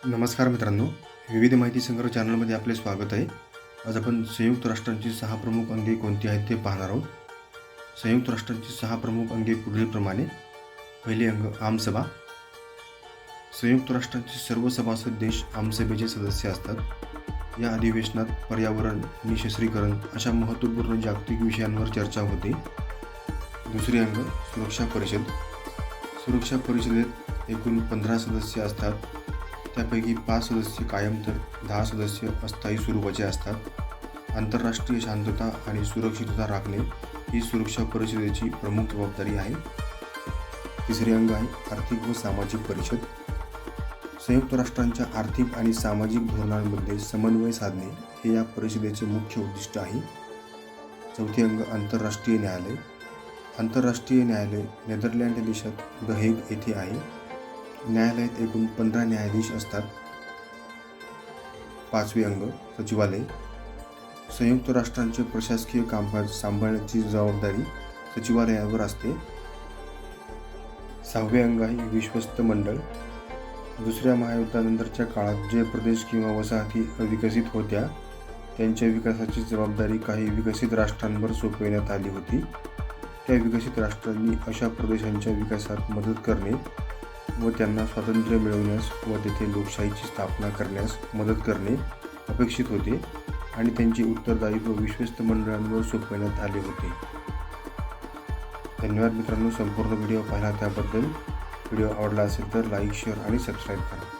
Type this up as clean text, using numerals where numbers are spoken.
नमस्कार मित्रांनो, विविध माहिती संग्रह चॅनलमध्ये आपले स्वागत आहे. आज आपण संयुक्त राष्ट्रांची 6 प्रमुख अंगे कोणती आहेत ते पाहणार आहोत. संयुक्त राष्ट्रांची 6 प्रमुख अंगे पुढीलप्रमाणे. पहिले अंग आमसभा. संयुक्त राष्ट्रांचे सर्व सभासद देश आमसभेचे सदस्य असतात. या अधिवेशनात पर्यावरण, निःशस्त्रीकरण अशा महत्त्वपूर्ण जागतिक विषयांवर चर्चा होते. दुसरे अंग सुरक्षा परिषद. सुरक्षा परिषदेत एकूण 15 सदस्य असतात. त्यापैकी 5 सदस्य कायम तर 10 सदस्य अस्थायी स्वरूपाचे असतात. आंतरराष्ट्रीय शांतता आणि सुरक्षितता राखणे ही सुरक्षा परिषदेची प्रमुख जबाबदारी आहे. तिसरे अंग आहे आर्थिक व सामाजिक परिषद. संयुक्त राष्ट्रांच्या आर्थिक आणि सामाजिक धोरणांमध्ये समन्वय साधणे हे या परिषदेचे मुख्य उद्दिष्ट आहे. चौथे अंग आंतरराष्ट्रीय न्यायालय. आंतरराष्ट्रीय न्यायालय नेदरलँड देशात द हेग येथे आहे. न्यायालयात एकूण 15 न्यायाधीश असतात. पाचवे अंग सचिवालय. संयुक्त राष्ट्रांचे प्रशासकीय कामकाज सांभाळण्याची जबाबदारी सचिवालयावर असते. सहावे अंग आहे विश्वस्त मंडळ. दुसऱ्या महायुद्धानंतरच्या काळात जे प्रदेश किंवा वसाहती अविकसित होत्या त्यांच्या विकासाची जबाबदारी काही विकसित राष्ट्रांवर सोपविण्यात आली होती. त्या विकसित राष्ट्रांनी अशा प्रदेशांच्या विकासात मदत करणे व त्यांना स्वातंत्र्य मिळवण्यास व तेथे लोकशाहीची स्थापना करण्यास मदत करणे अपेक्षित होते आणि त्यांचे उत्तरदायित्व विश्वस्त मंडळांवर सोपविण्यात आले होते. धन्यवाद मित्रांनो, संपूर्ण व्हिडिओ पाहिला त्याबद्दल. व्हिडिओ आवडला असेल तर लाईक, शेअर आणि सबस्क्राईब करा.